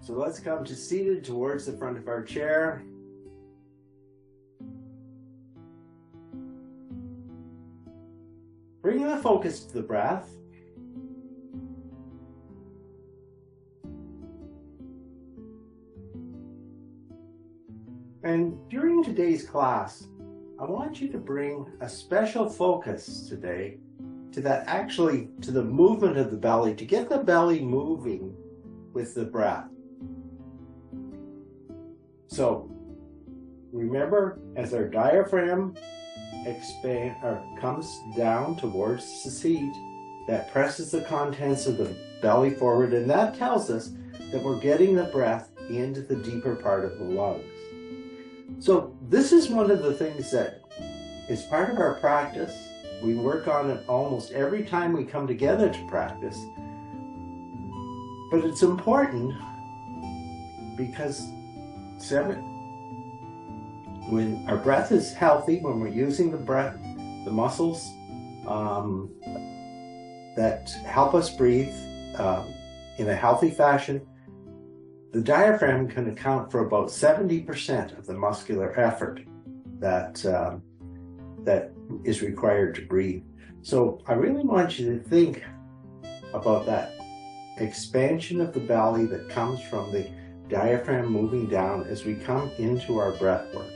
So let's come to seated towards the front of our chair. Bring the focus to the breath. And during today's class, I want you to bring a special focus today to the movement of the belly, to get the belly moving with the breath. So remember, as our diaphragm comes down towards the seat, that presses the contents of the belly forward, and that tells us that we're getting the breath into the deeper part of the lungs. So this is one of the things that is part of our practice. We work on it almost every time we come together to practice. But it's important because when our breath is healthy, when we're using the breath, the muscles that help us breathe in a healthy fashion, the diaphragm can account for about 70% of the muscular effort that is required to breathe. So I really want you to think about that expansion of the belly that comes from the diaphragm moving down as we come into our breath work.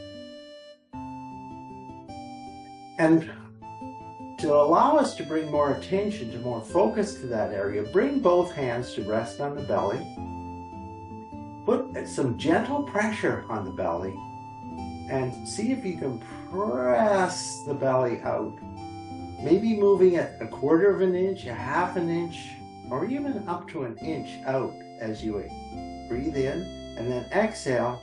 And to allow us to bring more attention, to more focus to that area, bring both hands to rest on the belly. Put some gentle pressure on the belly and see if you can press the belly out. Maybe moving it 1/4 of an inch, 1/2 an inch, or even up to an inch out as you breathe in, and then exhale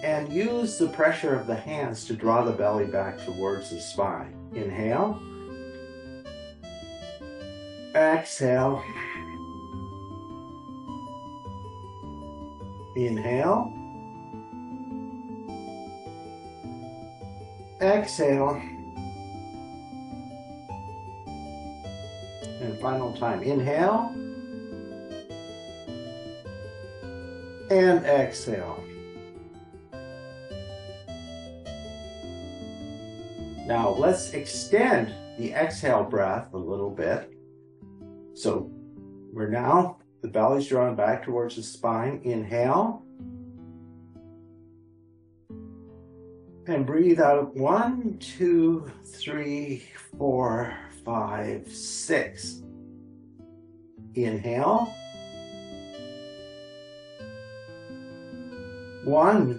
and use the pressure of the hands to draw the belly back towards the spine. Inhale, exhale, inhale, exhale, and final time. Inhale and exhale. Now let's extend the exhale breath a little bit. So the belly's drawn back towards the spine. Inhale. And breathe out 1, 2, 3, 4, 5, 6. Inhale. 1,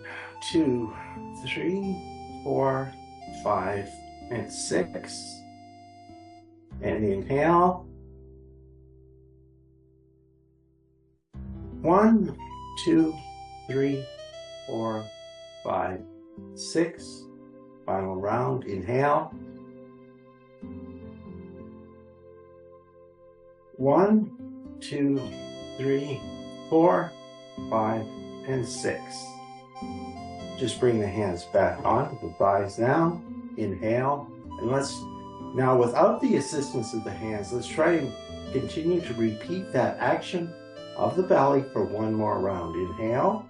2, 3, 4, 5, and 6. And inhale. 1, 2, 3, 4, 5, 6. Final round. Inhale. 1, 2, 3, 4, 5, and 6. Just bring the hands back onto the thighs now. Inhale. And now without the assistance of the hands, let's try and continue to repeat that action of the belly for one more round. Inhale.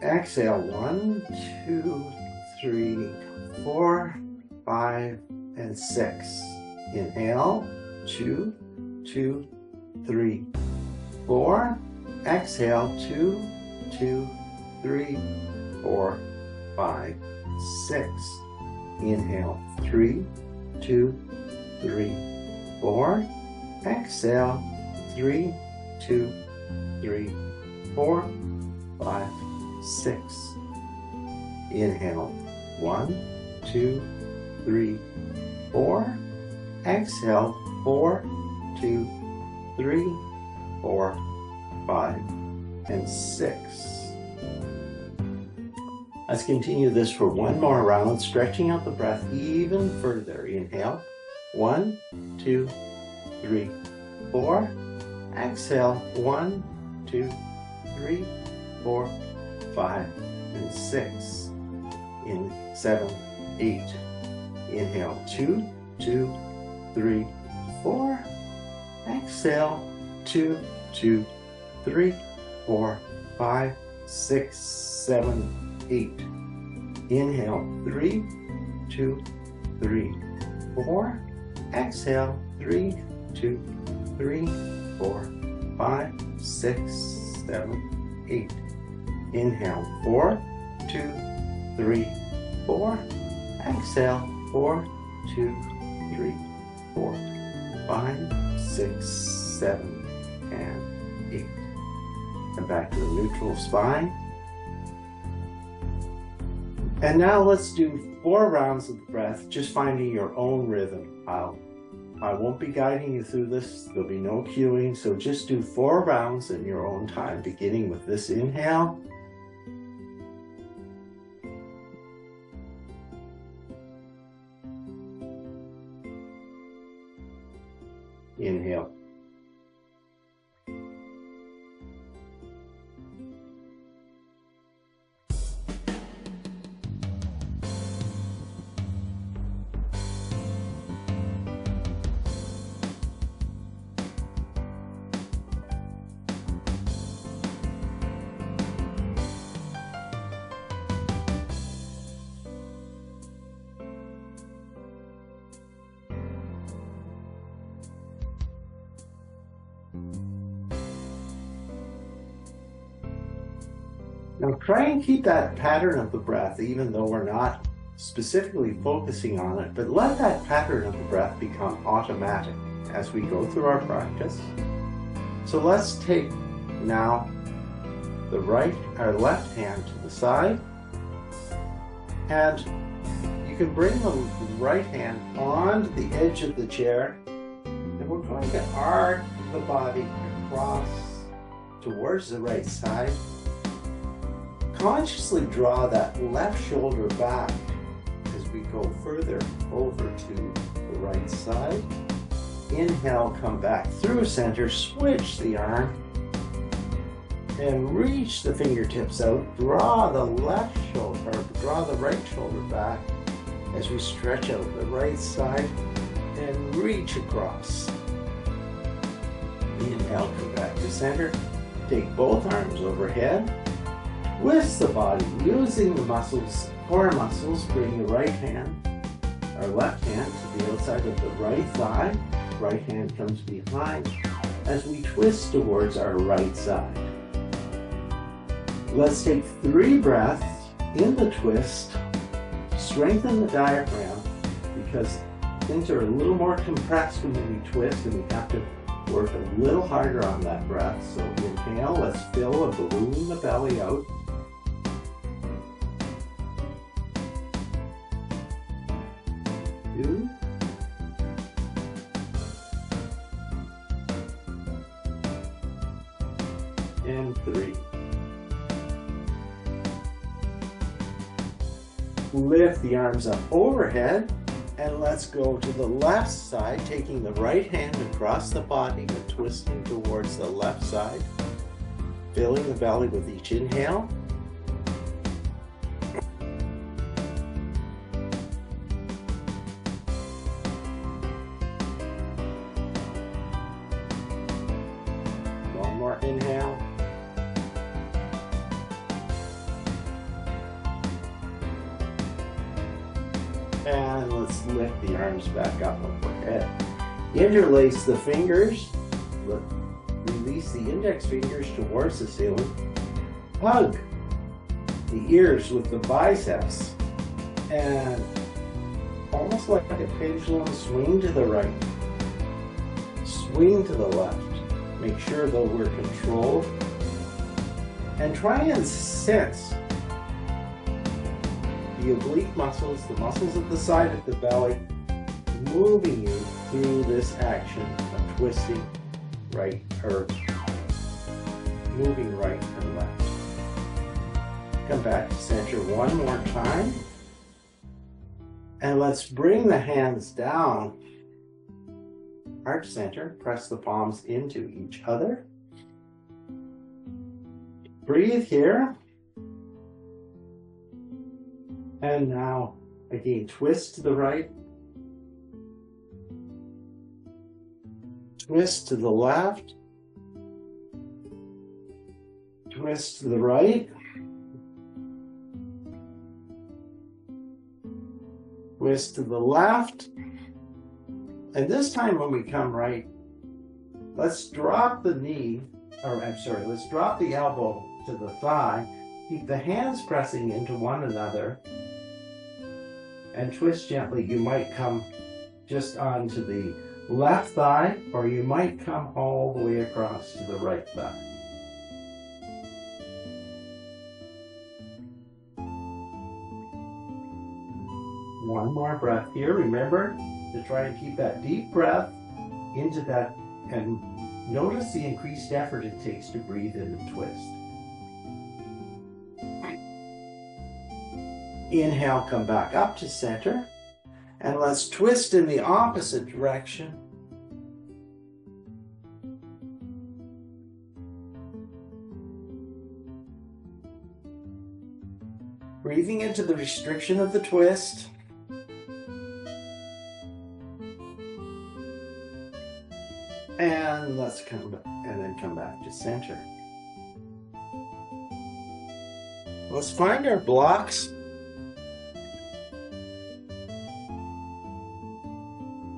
Exhale. 1, 2, 3, 4, 5, and 6. Inhale. 2, 2, 3, 4. Exhale. 2, 2, 3, 4, 5, 6. Inhale. 3, 2, 3, 4. Exhale. 3, 2, 3, 4, 5, 6. Inhale. 1, 2, 3, 4. Exhale. 4, 2, 3, 4, 5, and 6. Let's continue this for one more round, stretching out the breath even further. Inhale. 1, 2, 3, 4. Exhale. 1, 2, 3, 4, 5, and 6. In 7, 8. Inhale. 2, 2, 3, 4. Exhale. 2, 2, 3, 4, 5, 6, 7, 8. Inhale, 3, 2, 3, 4. Exhale, 3, 2, 3, 4, 5, 6, 7, 8. Inhale, 4, 2, 3, 4. Exhale, 4, 2, 3, 4, 5, 6, 7, and 8. And back to the neutral spine. And now let's do 4 rounds of the breath, just finding your own rhythm. I won't be guiding you through this. There'll be no cueing. So just do 4 rounds in your own time, beginning with this inhale. Inhale. Now try and keep that pattern of the breath, even though we're not specifically focusing on it, but let that pattern of the breath become automatic as we go through our practice. So let's take now our left hand to the side, and you can bring the right hand onto the edge of the chair, and we're going to arc the body across towards the right side. Consciously draw that left shoulder back as we go further over to the right side. Inhale, come back through center, switch the arm, and reach the fingertips out. Draw the left shoulder, or draw the right shoulder back as we stretch out the right side and reach across. Inhale, come back to center. Take both arms overhead. Twist the body using the muscles, core muscles. Bring the right hand, or left hand, to the outside of the right thigh. Right hand comes behind as we twist towards our right side. Let's take 3 breaths in the twist. Strengthen the diaphragm because things are a little more compressed when we twist, and we have to work a little harder on that breath. So inhale, let's fill a balloon in the belly out. Two. And 3. Lift the arms up overhead, and let's go to the left side, taking the right hand across the body and twisting towards the left side, filling the belly with each inhale. One more inhale. And let's lift the arms back up overhead. Interlace the fingers. Release the index fingers towards the ceiling. Hug the ears with the biceps. And almost like a pendulum, swing to the right. Swing to the left. Make sure that we're controlled. And try and sense the oblique muscles, the muscles at the side of the belly, moving you through this action of twisting right, or moving right and left. Come back to center one more time. And let's bring the hands down. Heart center, press the palms into each other. Breathe here. And now, again, twist to the right. Twist to the left. twist to the right. Twist to the left. And this time when we come right, let's drop the knee, let's drop the elbow to the thigh. Keep the hands pressing into one another and twist gently. You might come just onto the left thigh, or you might come all the way across to the right thigh. One more breath here. Remember to try and keep that deep breath into that, and notice the increased effort it takes to breathe in and twist. Inhale, come back up to center, and let's twist in the opposite direction. Breathing into the restriction of the twist. And let's come back, and then come back to center. Let's find our blocks.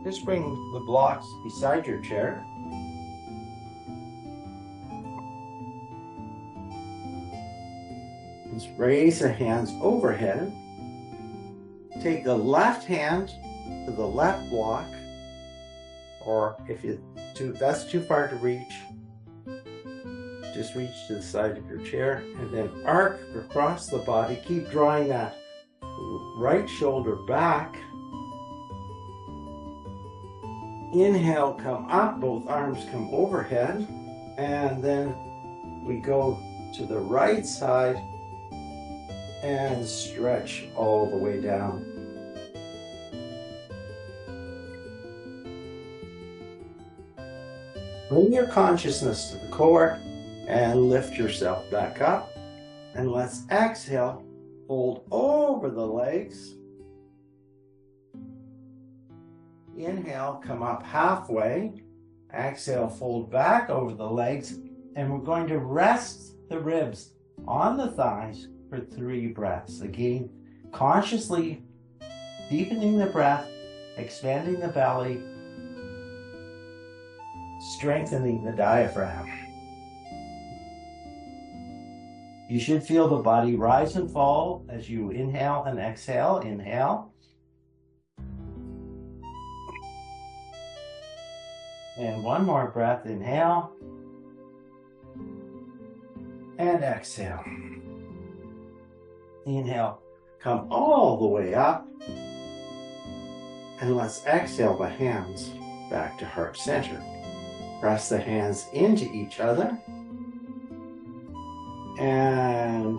Just bring the blocks beside your chair. Just raise the hands overhead. Take the left hand to the left block, or if that's too far to reach, just reach to the side of your chair and then arc across the body. Keep drawing that right shoulder back. Inhale, come up, both arms come overhead, and then we go to the right side and stretch all the way down. Bring your consciousness to the core and lift yourself back up. And let's exhale, fold over the legs. Inhale, come up halfway. Exhale, fold back over the legs. And we're going to rest the ribs on the thighs for 3 breaths. Again, consciously deepening the breath, expanding the belly, strengthening the diaphragm. You should feel the body rise and fall as you inhale and exhale. Inhale. And one more breath. Inhale. And exhale. Inhale. Come all the way up. And let's exhale the hands back to heart center. Press the hands into each other and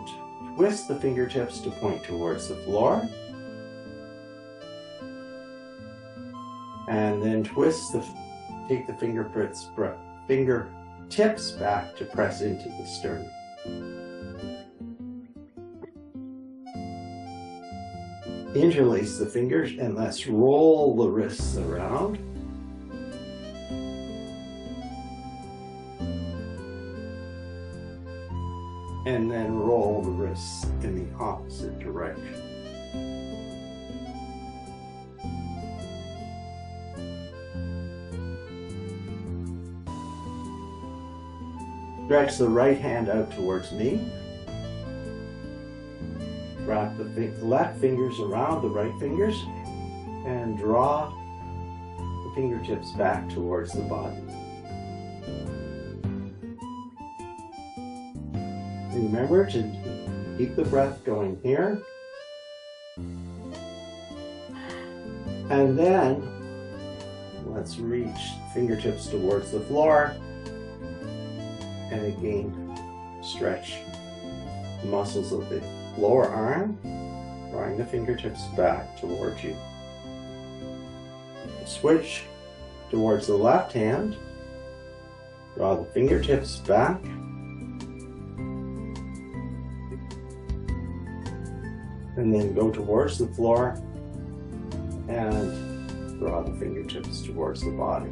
twist the fingertips to point towards the floor. And then take the fingertips back to press into the sternum. Interlace the fingers and let's roll the wrists around. And then roll the wrists in the opposite direction. Stretch the right hand out towards me. Wrap the left fingers around the right fingers and draw the fingertips back towards the body. Remember to keep the breath going here. And then let's reach fingertips towards the floor. And again, stretch the muscles of the lower arm, drawing the fingertips back towards you. Switch towards the left hand. Draw the fingertips back. And then go towards the floor and draw the fingertips towards the body.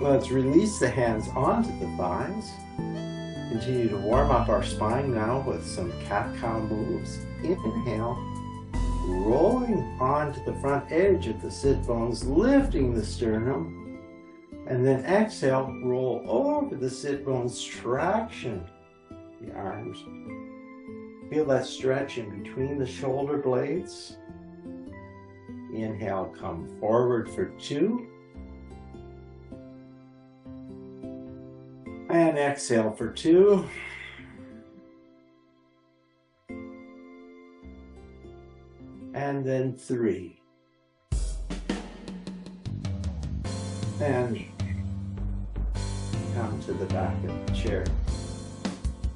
Let's release the hands onto the thighs. Continue to warm up our spine now with some cat-cow moves. Inhale, rolling onto the front edge of the sit bones, lifting the sternum. And then exhale, roll over the sit bones, traction the arms. Feel that stretch in between the shoulder blades. Inhale, come forward for 2. And exhale for 2. And then 3. And come to the back of the chair.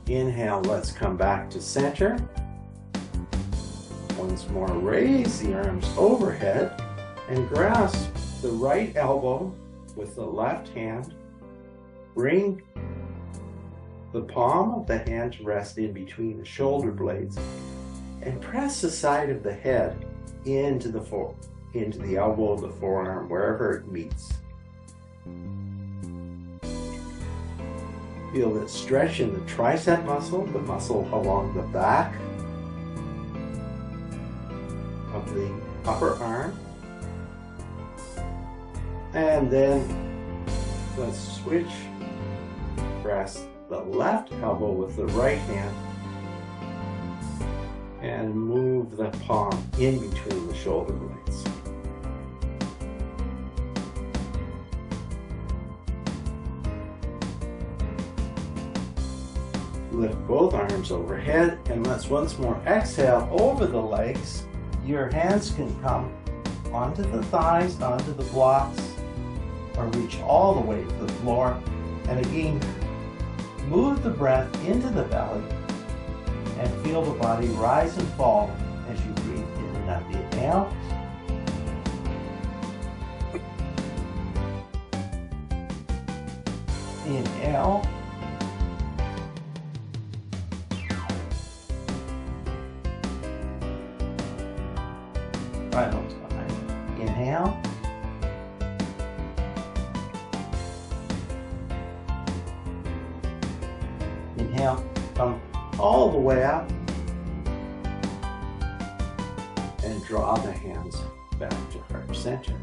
Inhale, let's come back to center. Once more, raise the arms overhead and grasp the right elbow with the left hand. Bring the palm of the hand to rest in between the shoulder blades and press the side of the head into the elbow of the forearm, wherever it meets. Feel that stretch in the tricep muscle, the muscle along the back of the upper arm. And then let's switch. Press the left elbow with the right hand and move the palm in between the shoulder blades. Lift both arms overhead, and let's once more exhale over the legs. Your hands can come onto the thighs, onto the blocks, or reach all the way to the floor. And again, move the breath into the belly and feel the body rise and fall as you breathe in and out. Inhale. Inhale. Final time. Inhale. Inhale, come all the way up and draw the hands back to heart center.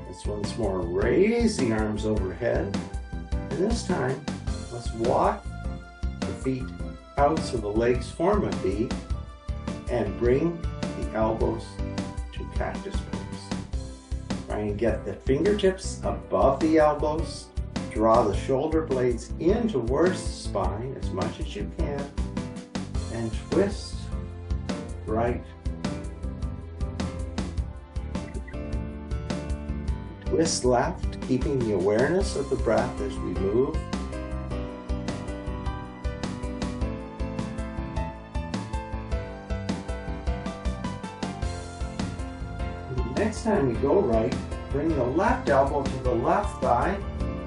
Let's once more raise the arms overhead, and this time let's walk the feet out so the legs form a V and bring the elbows to cactus pose. Try and get the fingertips above the elbows. Draw the shoulder blades in towards the spine as much as you can, and twist right, twist left, keeping the awareness of the breath as we move. Next time we go right, bring the left elbow to the left thigh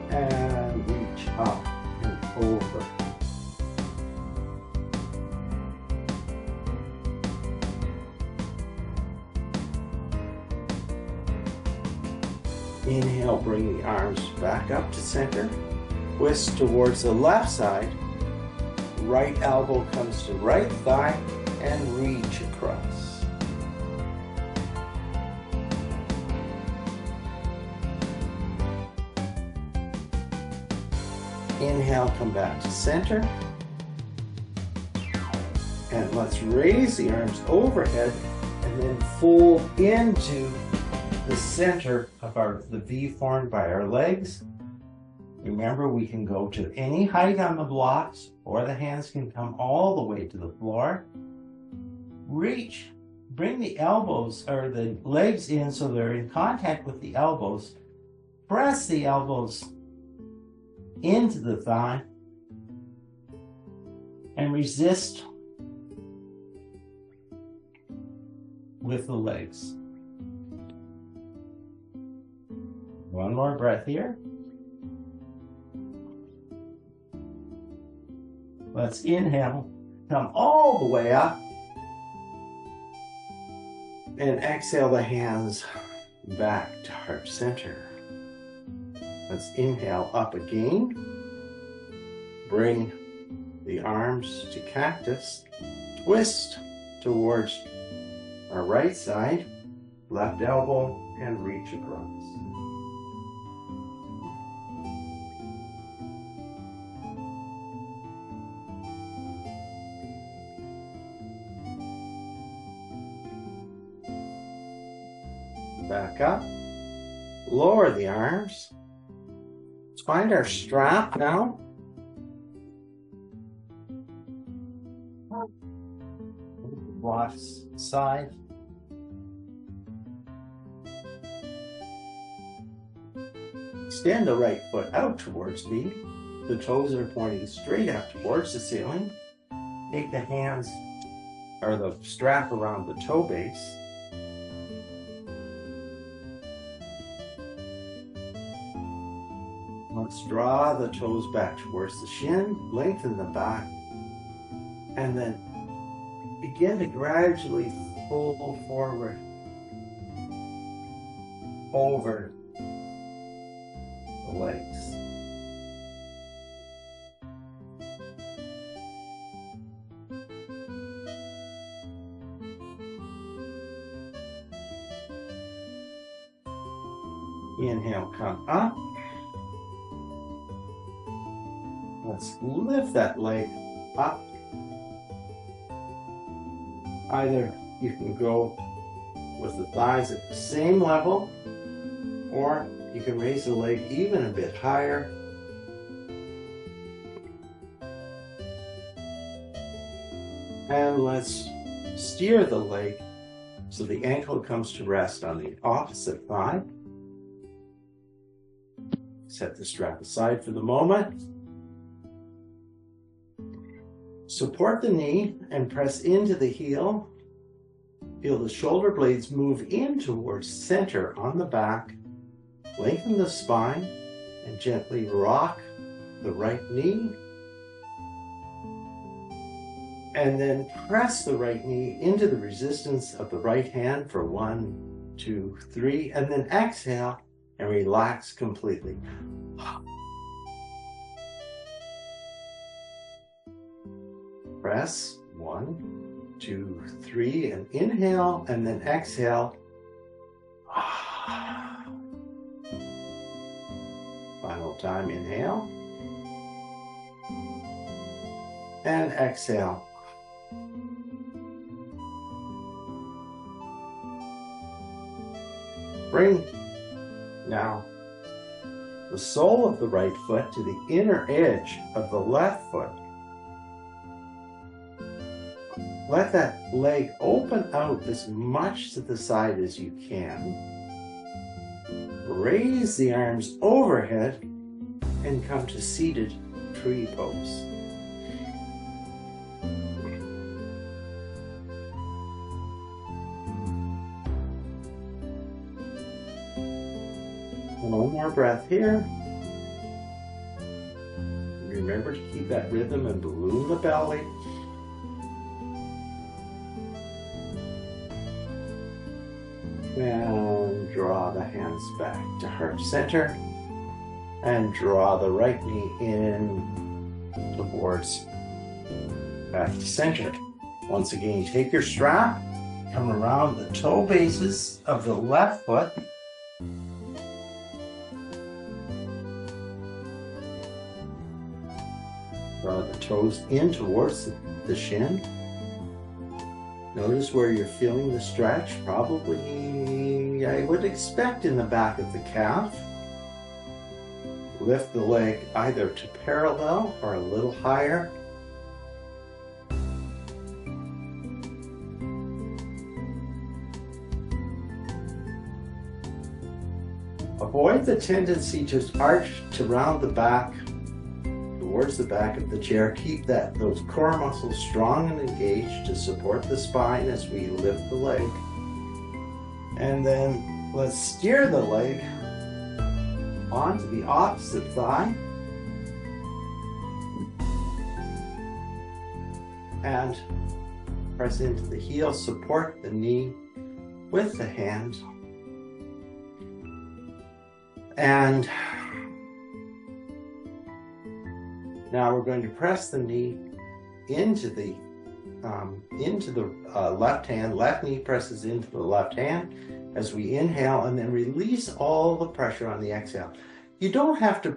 and reach up and over. Inhale, bring the arms back up to center. Twist towards the left side. Right elbow comes to right thigh and reach across. Inhale, come back to center. And let's raise the arms overhead and then fold into the center of the V formed by our legs. Remember, we can go to any height on the blocks, or the hands can come all the way to the floor. Reach, bring the elbows or the legs in so they're in contact with the elbows. Press the elbows into the thigh and resist with the legs. One more breath here. Let's inhale, come all the way up, and exhale the hands back to heart center. Let's inhale up again. Bring the arms to cactus. Twist towards our right side, left elbow, and reach across. Back up. Lower the arms. Let's find our strap now. Left side. Extend the right foot out towards me. The toes are pointing straight up towards the ceiling. Take the hands or the strap around the toe base. Let's draw the toes back towards the shin, lengthen the back, and then begin to gradually fold forward over the legs. Inhale, come up. Let's lift that leg up. Either you can go with the thighs at the same level, or you can raise the leg even a bit higher. And let's steer the leg so the ankle comes to rest on the opposite thigh. Set the strap aside for the moment. Support the knee and press into the heel. Feel the shoulder blades move in towards center on the back. Lengthen the spine and gently rock the right knee. And then press the right knee into the resistance of the right hand for 1, 2, 3, and then exhale and relax completely. Press 1, 2, 3, and inhale, and then exhale. Final time, inhale. And exhale. Bring now the sole of the right foot to the inner edge of the left foot. Let that leg open out as much to the side as you can. Raise the arms overhead and come to seated tree pose. One more breath here. Remember to keep that rhythm and balloon the belly. And draw the hands back to heart center. And draw the right knee in towards back to center. Once again, take your strap, come around the toe bases of the left foot. Draw the toes in towards the shin. Notice where you're feeling the stretch. Probably, I would expect, in the back of the calf. Lift the leg either to parallel or a little higher. Avoid the tendency to arch to round the back towards the back of the chair. Keep those core muscles strong and engaged to support the spine as we lift the leg. And then let's steer the leg onto the opposite thigh. And press into the heel, support the knee with the hand. And Now we're going to press the knee into the left hand. Left knee presses into the left hand as we inhale, and then release all the pressure on the exhale. You don't have to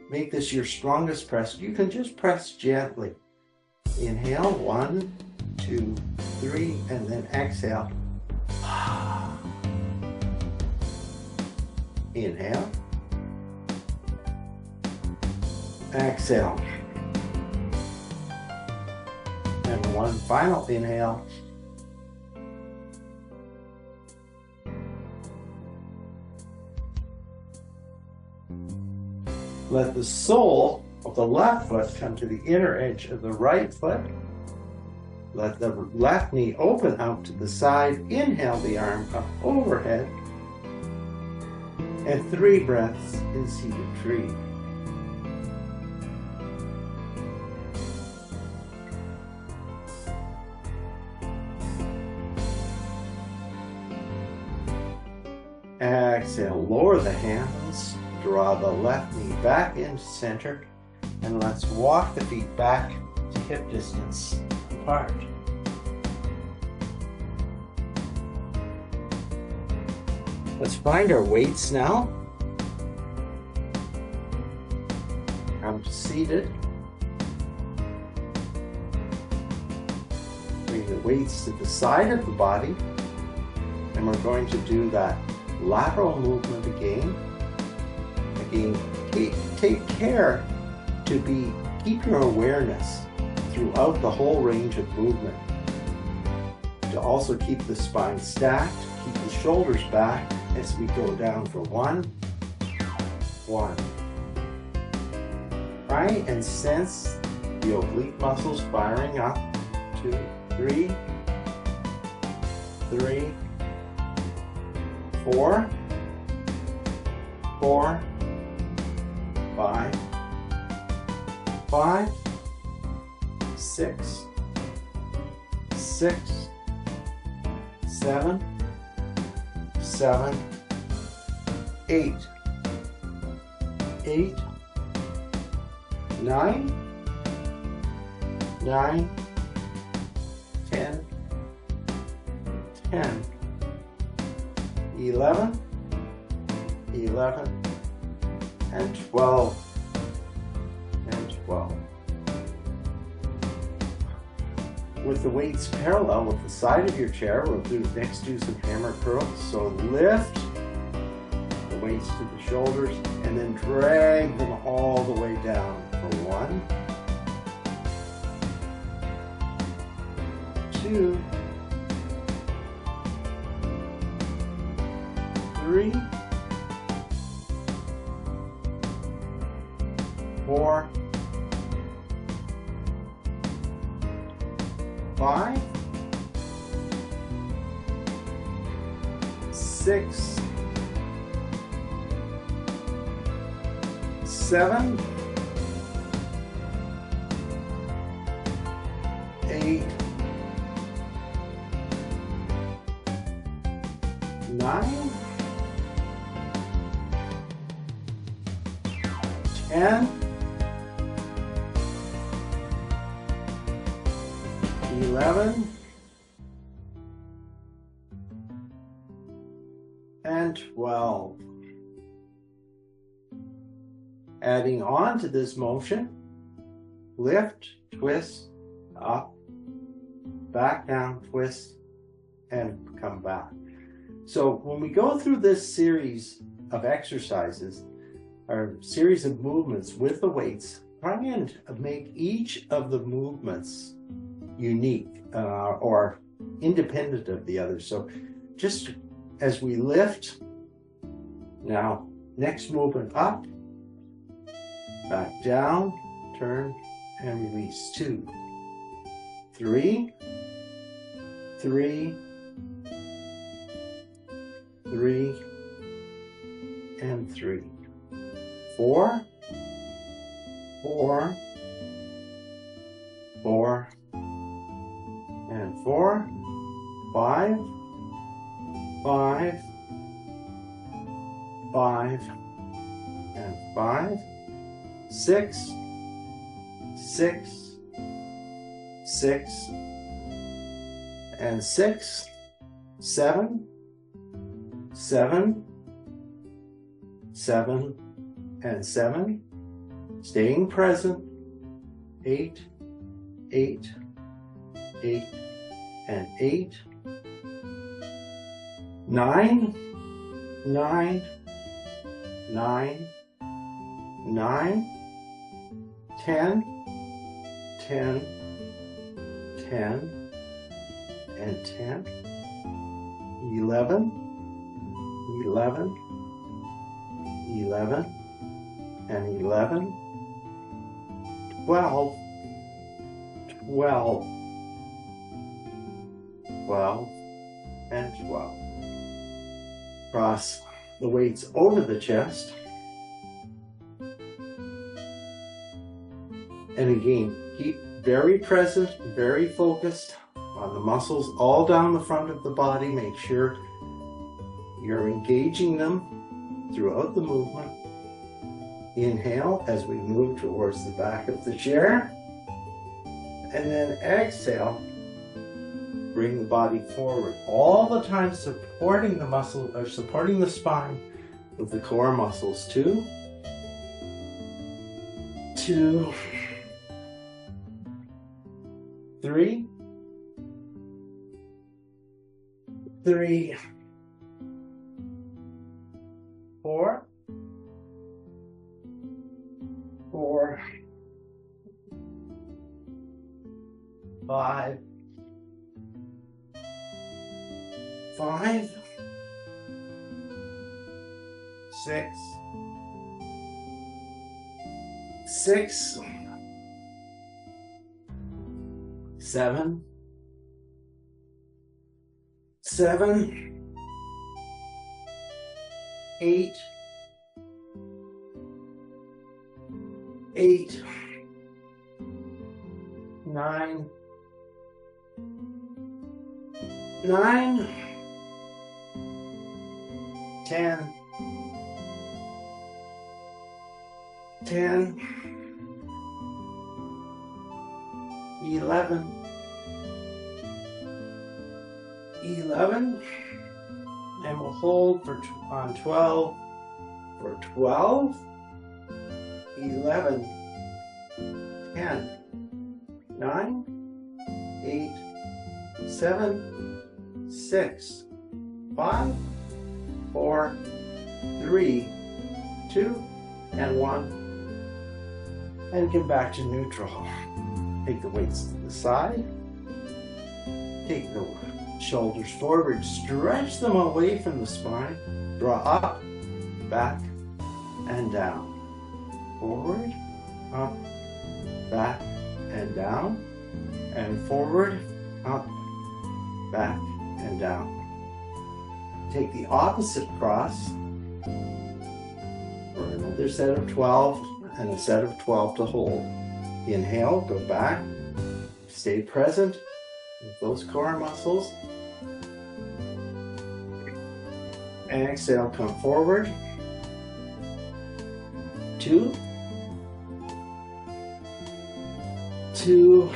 make this your strongest press. You can just press gently. Inhale, 1, 2, 3, and then exhale. Inhale. Exhale. And one final inhale. Let the sole of the left foot come to the inner edge of the right foot. Let the left knee open out to the side. Inhale the arm up overhead. And 3 breaths in seated tree. Exhale, lower the hands, draw the left knee back into center, and let's walk the feet back to hip distance apart. Let's find our weights now. I'm seated. Bring the weights to the side of the body, and we're going to do that lateral movement again. Take care to keep your awareness throughout the whole range of movement. To also keep the spine stacked, keep the shoulders back as we go down for 1. Try and sense the oblique muscles firing up. 2, 3, 4, 5, 6, 7, 8, 9, 10, 11, and 12. With the weights parallel with the side of your chair, we'll next do some hammer curls. So lift the weights to the shoulders and then drag them all the way down for 1, 2, 3, 4, 5, 6, 7, 8, 9, 10, 11, and 12. Adding on to this motion, lift, twist, up, back down, twist, and come back. So when we go through this series of exercises, or series of movements with the weights, try and make each of the movements unique or independent of the other. So just as we lift, now next movement up, back down, turn and release. 2, 3, 3, 3, and 3, 4, 4, 4, and 4, 5, 5, 5, and 5, 6, 6, 6, and 6, 7, 7, 7, and 7, staying present, 8, 8, 8, and 8, 9, 9, 9, 9, 10, 10, 10, and 10, 11, 11, 11, and 11, 12, 12, 12, and 12. Cross the weights over the chest. And again, keep very present, very focused on the muscles all down the front of the body. Make sure you're engaging them throughout the movement. Inhale as we move towards the back of the chair. And then exhale, bring the body forward. All the time supporting the muscle, or supporting the spine with the core muscles. 2, 2, 3, 3, 4, 4, 5, 5, 6, 6, 7, 7, 8, 8, 9, 9, 10, 10, 11, 11, and we'll hold on 12 for 12, 11, 10, 9, 8, 7, 6, 5, 4, 3, 2, and 1, and get back to neutral. Take the weights to the side, take the shoulders forward, stretch them away from the spine, draw up, back, and down, forward, up, back, and down, and forward, up, back, and down. Take the opposite cross for another set of 12 and a set of 12 to hold. Inhale, go back, stay present with those core muscles. And exhale, come forward. 2, 2,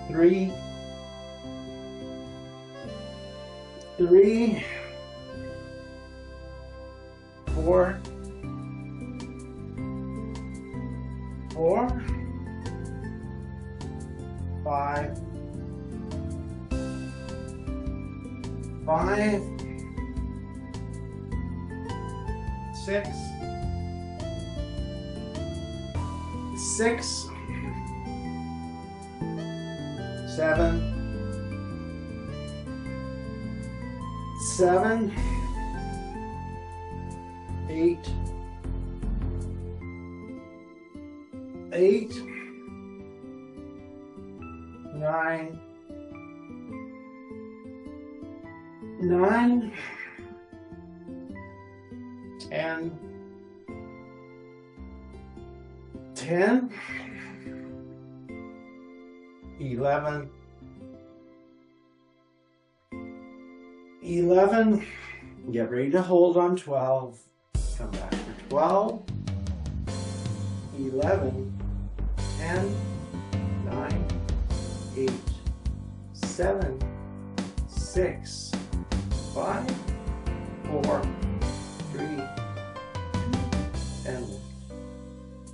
3, 3, 4, 4, 5, 5, 6, 6, 7, 7, 8, 8, 9, 9, 10, 10, 11, 11, get ready to hold on 12, come back for 12, 11, 10, 9, 8, 7, 6, 5, 4, 3, 2, and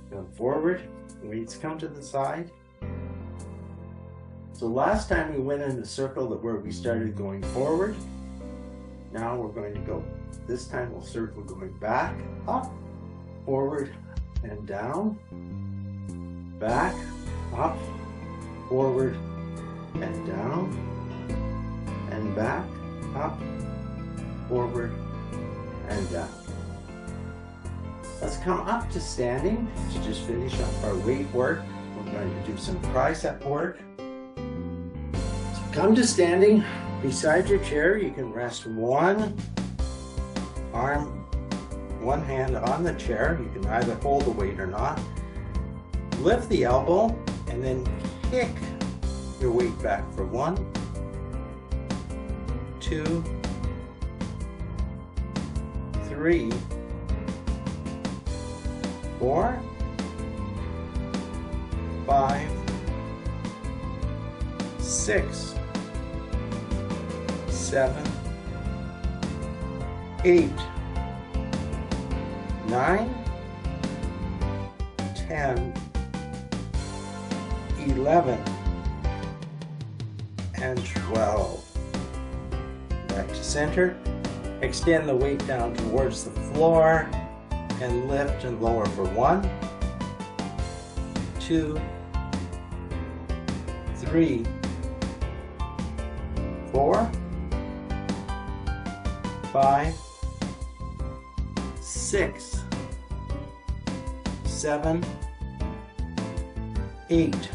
go forward. Weights come to the side. So last time we went in the circle where we started going forward. Now we're going to go, this time we'll circle going back, up, forward, and down, back, up, forward, and down, and back, up, forward, and down. Let's come up to standing to just finish up our weight work. We're going to do some tricep work. So come to standing beside your chair. You can rest one arm, one hand on the chair. You can either hold the weight or not. Lift the elbow and then kick your weight back for 1, 2, 3, 4, 5, 6, 7, 8, 9, 10, 11, and 12. Back to center. Extend the weight down towards the floor and lift and lower for 1, 2, 3, 4, 5, 6, 7, 8,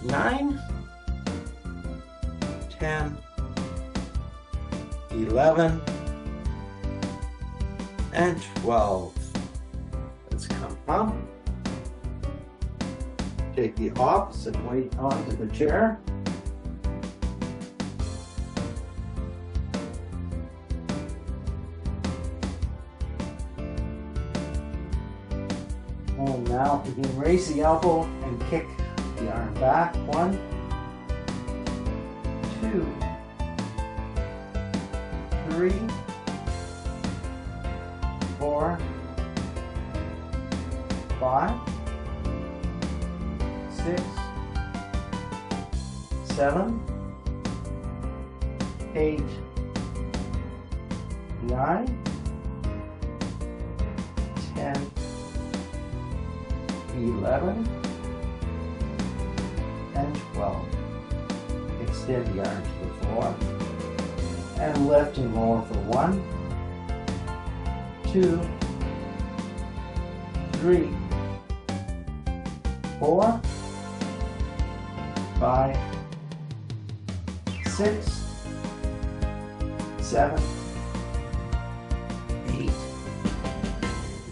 9, 10, 11, and 12. Let's come up. Take the opposite weight onto the chair. And now you can raise the elbow and kick the arm back. 1, 2, 3, 4, 5, 6, 7, 8, 9, 10, 11, and 12. Extend the arms to the floor and lift and lower for 1, 2, 3, 4, 5, 6, 7, 8,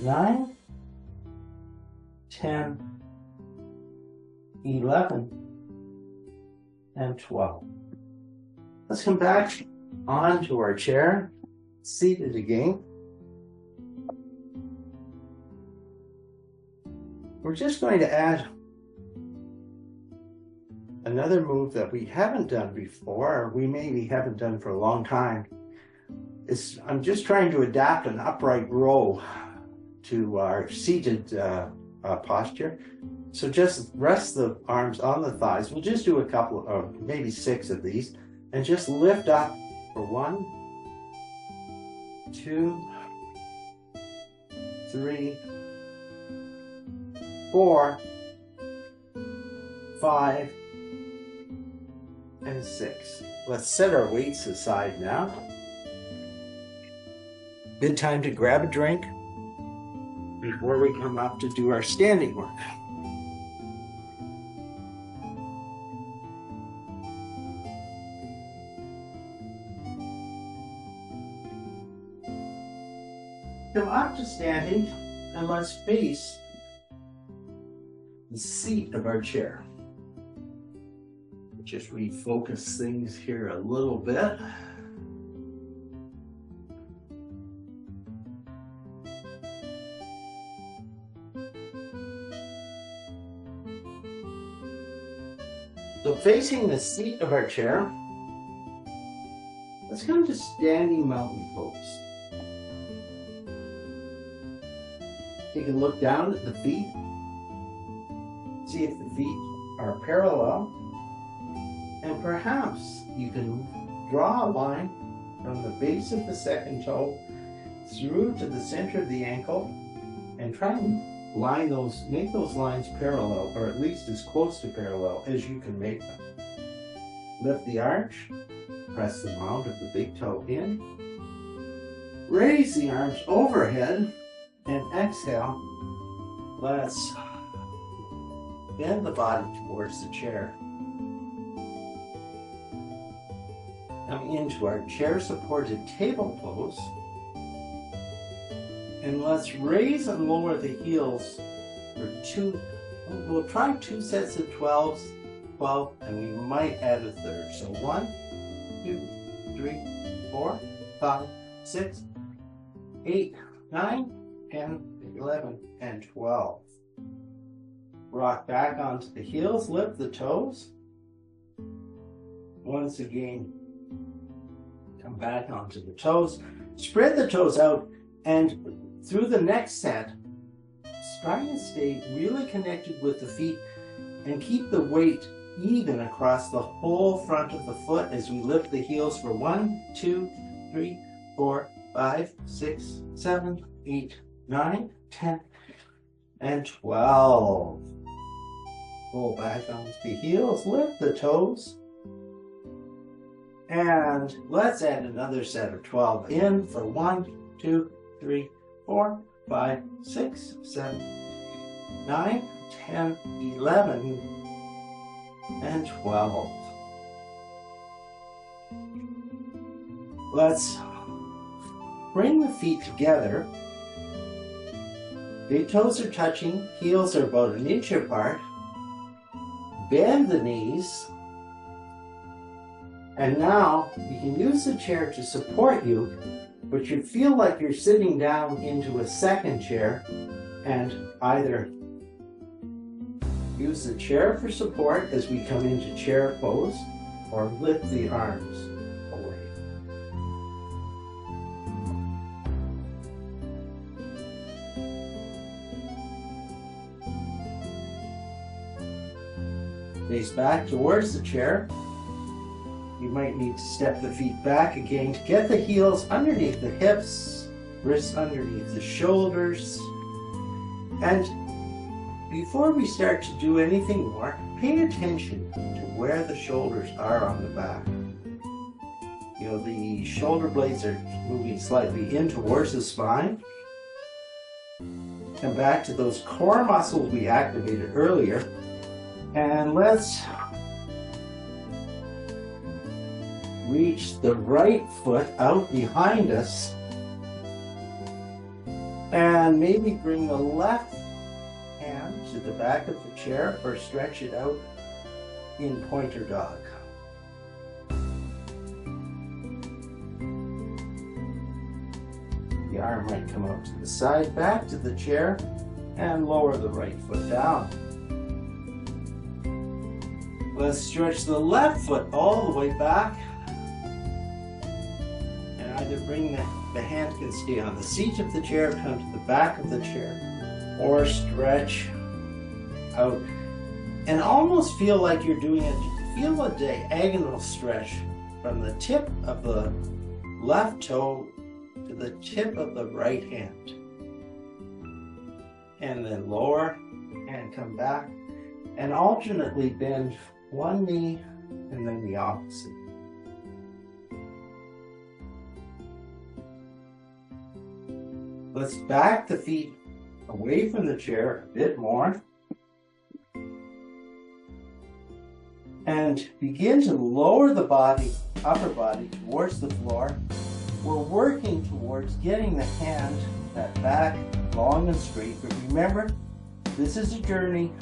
9, 10, 11, and 12. Let's come back onto our chair, seated again. We're just going to add another move that we haven't done before, or we maybe haven't done for a long time. I'm just trying to adapt an upright row to our seated posture. So just rest the arms on the thighs. We'll just do a couple of, maybe 6 of these, and just lift up for 1, 2, 3, 4, 5, and 6. Let's set our weights aside now. Good time to grab a drink before we come up to do our standing work. Come up to standing and let's face the seat of our chair. Just refocus things here a little bit. So facing the seat of our chair, let's come to standing mountain pose. Take a look down at the feet. See if the feet are parallel. And perhaps you can draw a line from the base of the second toe through to the center of the ankle and try and make those lines parallel, or at least as close to parallel as you can make them. Lift the arch, press the mound of the big toe in, raise the arms overhead, and exhale. Let's bend the body towards the chair. Come into our chair-supported table pose. And let's raise and lower the heels for we'll try 2 sets of 12, and we might add a third. So 1, 2, 3, 4, 5, 6, 8, 9, 10, 11, and 12. Rock back onto the heels, lift the toes. Once again, come back onto the toes, spread the toes out, and through the next set, try and stay really connected with the feet and keep the weight even across the whole front of the foot as we lift the heels for 1, 2, 3, 4, 5, 6, 7, 8, 9, 10, and 12. Roll back onto the heels, lift the toes, and let's add another set of 12 in for 1, 2, 3, 4, 5, 6, 7, 9, 10, 11, and 12. Let's bring the feet together. Big toes are touching, heels are about 1 inch apart. Bend the knees. And now you can use the chair to support you, but you feel like you're sitting down into a second chair, and either use the chair for support as we come into chair pose, or lift the arms away. Face back towards the chair. You might need to step the feet back again to get the heels underneath the hips, wrists underneath the shoulders. And before we start to do anything more, pay attention to where the shoulders are on the back. You know, the shoulder blades are moving slightly in towards the spine. Come back to those core muscles we activated earlier. And let's reach the right foot out behind us. And maybe bring the left hand to the back of the chair or stretch it out in pointer dog. The arm might come out to the side, back to the chair, and lower the right foot down. Let's stretch the left foot all the way back. And either bring the hand can stay on the seat of the chair, come to the back of the chair, or stretch out. And almost feel like you're doing feel a diagonal stretch from the tip of the left toe to the tip of the right hand. And then lower and come back and alternately bend one knee and then the opposite. Let's back the feet away from the chair a bit more and begin to lower the body, upper body, towards the floor. We're working towards getting the hand, that back, long and straight. But remember, this is a journey.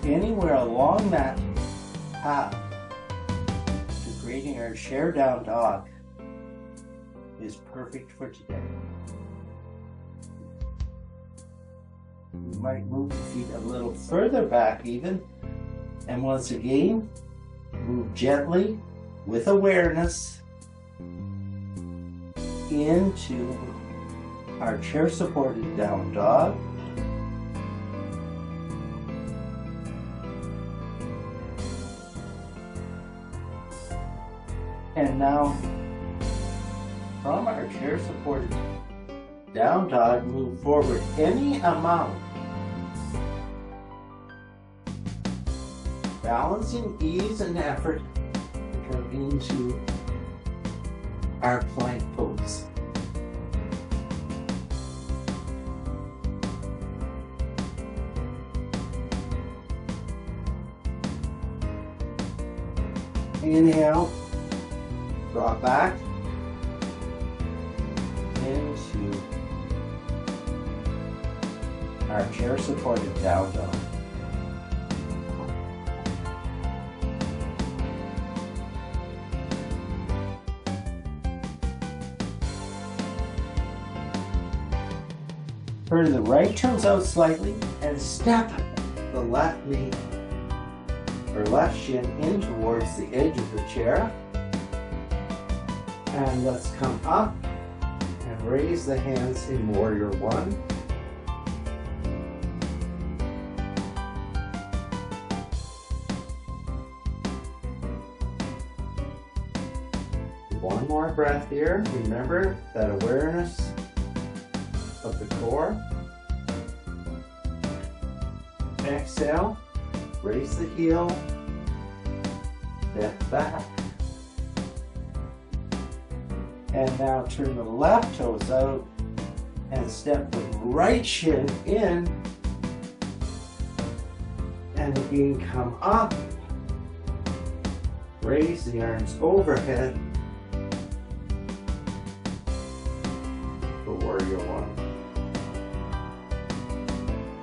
Anywhere along that path to creating our chair down dog is perfect for today. We might move the feet a little further back even, And once again, move gently with awareness into our chair supported down dog. And now, from our chair supported down dog, move forward any amount. Balancing ease and effort to come into our plank pose. Inhale, draw back into our chair supported down dog. Turn the right toes out slightly and step the left knee or left shin in towards the edge of the chair. And let's come up and raise the hands in Warrior One. One more breath here. Remember that awareness of the core. Exhale, raise the heel, step back. And now turn the left toes out and step the right shin in. And again, come up. Raise the arms overhead for Warrior One.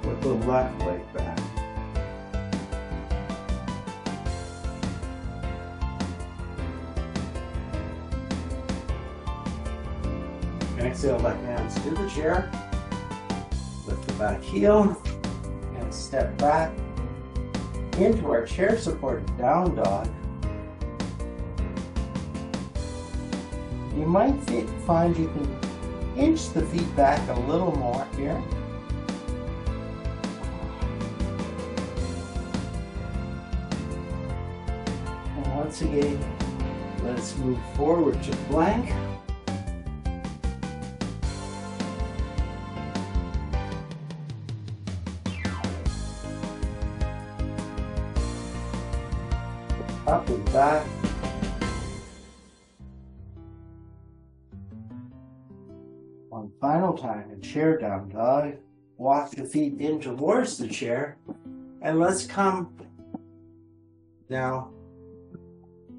With the left leg back. Exhale, left hands to the chair. Lift the back heel and step back into our chair supported down dog. You might find you can inch the feet back a little more here. And once again, let's move forward to plank. Up and back. One final time in chair down dog. Walk the feet in towards the chair. And let's come now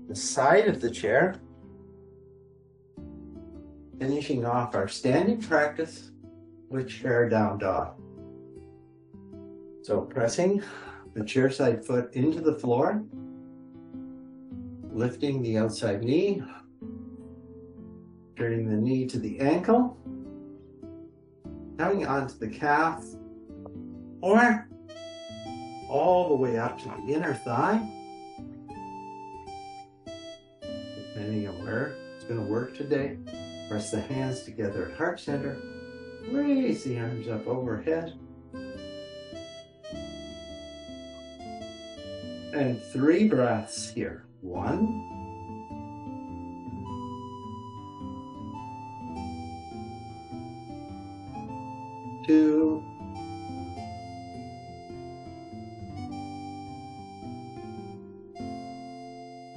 the side of the chair. Finishing off our standing practice with chair down dog. So pressing the chair side foot into the floor. Lifting the outside knee, turning the knee to the ankle, coming onto the calf, or all the way up to the inner thigh, depending on where it's going to work today. Press the hands together at heart center, raise the arms up overhead, and 3 breaths here. 1, 2,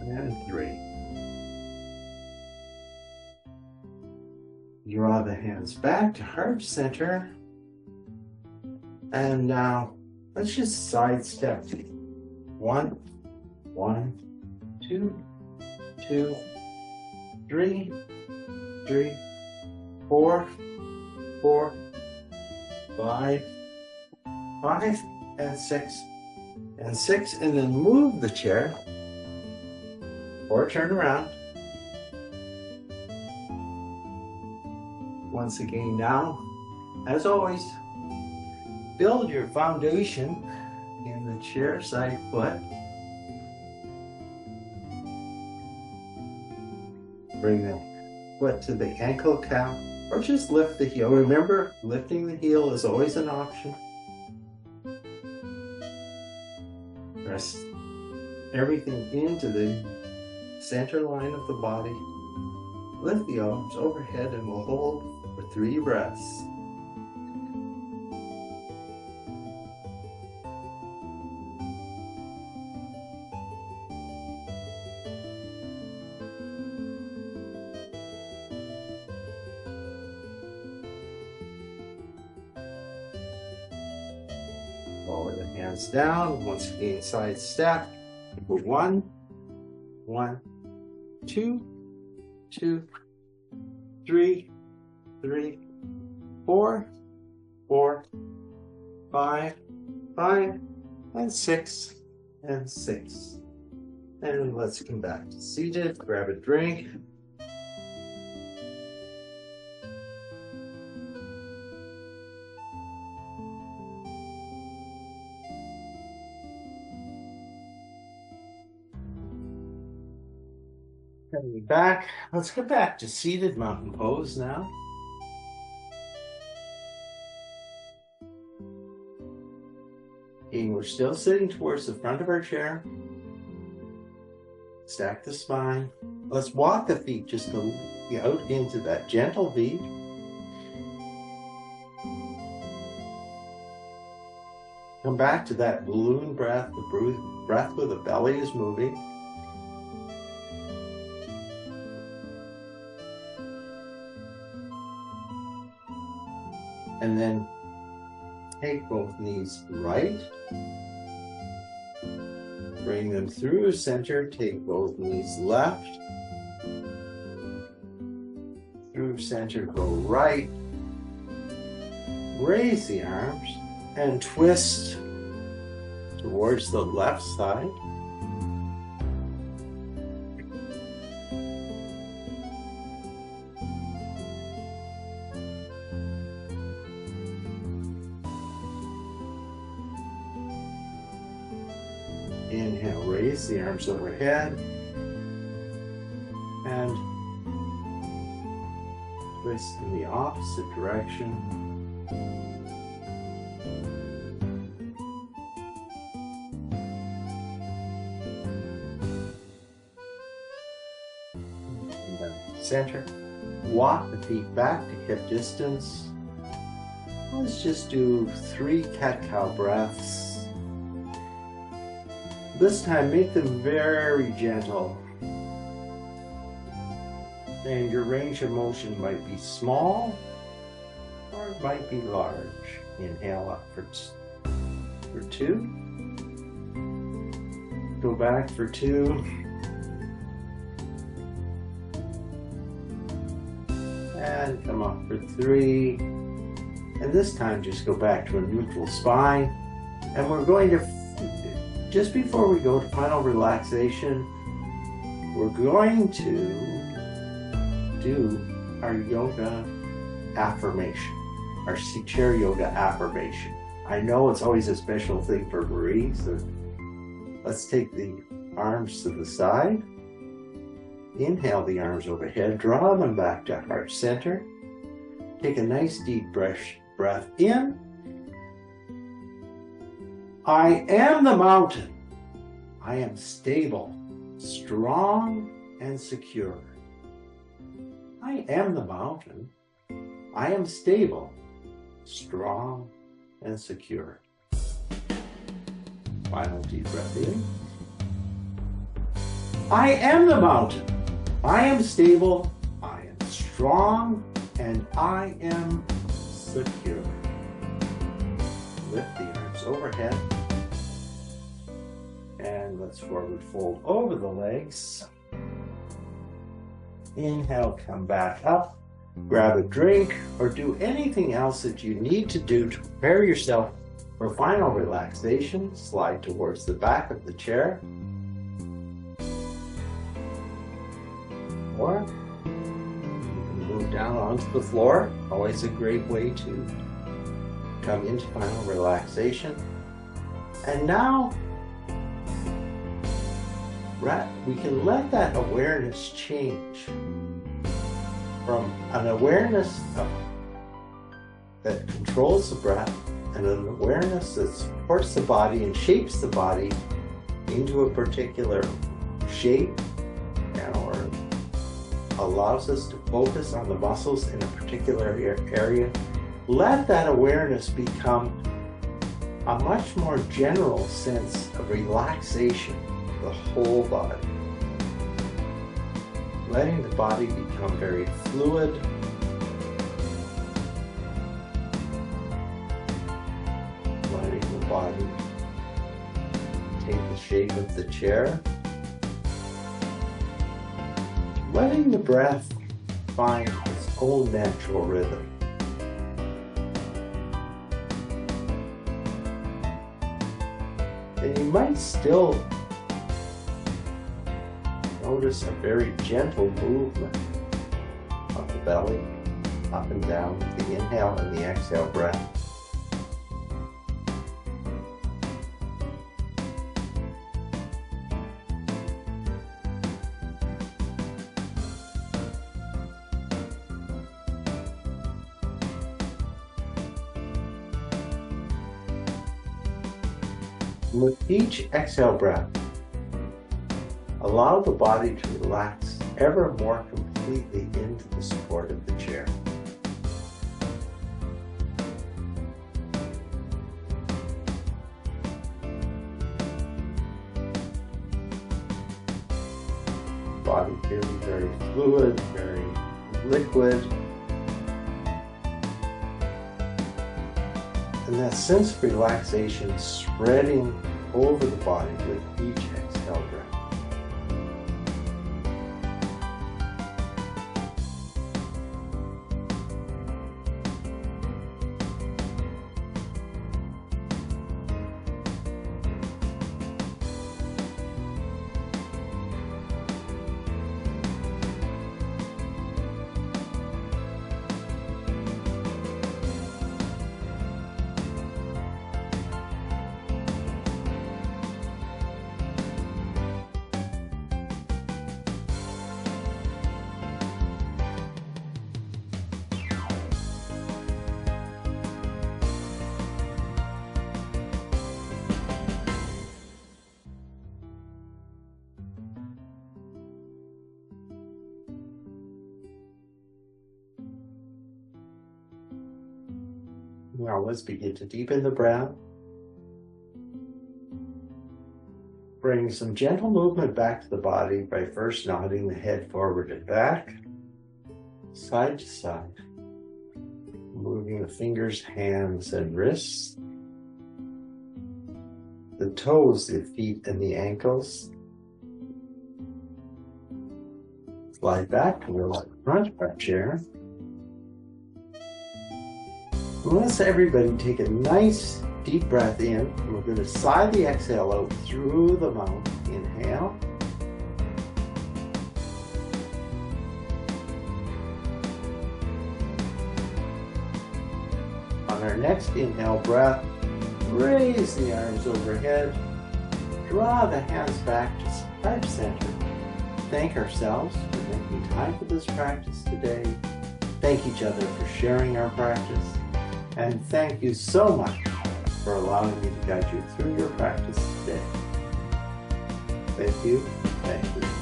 and 3. Draw the hands back to heart center. And now let's just sidestep. 1, 1, 2, 2, 3, 3, 4, 4, 5, 5, and 6, and 6, and then move the chair or turn around. Once again now, as always, build your foundation in the chair side foot. Bring the foot to the ankle cap, or just lift the heel. Remember, lifting the heel is always an option. Press everything into the center line of the body. Lift the arms overhead and we'll hold for 3 breaths. Lower the hands down. Once again, side step. 1, 1, 2, 2, 3, 3, 4, 4, 5, 5, and 6, and 6. And let's come back to seated. Grab a drink. Coming back. Let's go back to seated mountain pose now. And we're still sitting towards the front of our chair. Stack the spine. Let's walk the feet just out into that gentle V. Come back to that balloon breath, the breath where the belly is moving. And then take both knees right. Bring them through center. Take both knees left. Through center, go right. Raise the arms and twist towards the left side. Inhale, raise the arms overhead and twist in the opposite direction. And then center. Walk the feet back to hip distance. Let's just do 3 cat-cow breaths. This time, make them very gentle. And your range of motion might be small or it might be large. Inhale up for 2. Go back for 2. And come up for 3. And this time, just go back to a neutral spine. And we're going to just before we go to final relaxation, we're going to do our yoga affirmation, our chair yoga affirmation. I know it's always a special thing for Marie, so let's take the arms to the side. Inhale the arms overhead, draw them back to heart center. Take a nice deep breath in. I am the mountain. I am stable, strong, and secure. I am the mountain. I am stable, strong, and secure. Final deep breath in. I am the mountain. I am stable, I am strong, and I am secure. Lift the arms overhead. And let's forward fold over the legs. Inhale, come back up. Grab a drink or do anything else that you need to do to prepare yourself for final relaxation. Slide towards the back of the chair. Or you can move down onto the floor. Always a great way to come into final relaxation. And now, we can let that awareness change from an awareness that controls the breath and an awareness that supports the body and shapes the body into a particular shape, or allows us to focus on the muscles in a particular area. Let that awareness become a much more general sense of relaxation of the whole body. Letting the body become very fluid. Letting the body take the shape of the chair. Letting the breath find its own natural rhythm. And you might still notice a very gentle movement of the belly up and down with the inhale and the exhale breath. With each exhale breath, allow the body to relax ever more completely into the support of the chair. Body feeling very fluid, very liquid. And that sense of relaxation spreading over the body with each exhale breath. Now let's begin to deepen the breath. Bring some gentle movement back to the body by first nodding the head forward and back, side to side, moving the fingers, hands, and wrists, the toes, the feet, and the ankles. Slide back to the front of our chair. Let's everybody take a nice deep breath in. We're going to sigh the exhale out through the mouth. Inhale. On our next inhale breath, raise the arms overhead. Draw the hands back to heart center. Thank ourselves for making time for this practice today. Thank each other for sharing our practice. And thank you so much for allowing me to guide you through your practice today. Thank you. Thank you.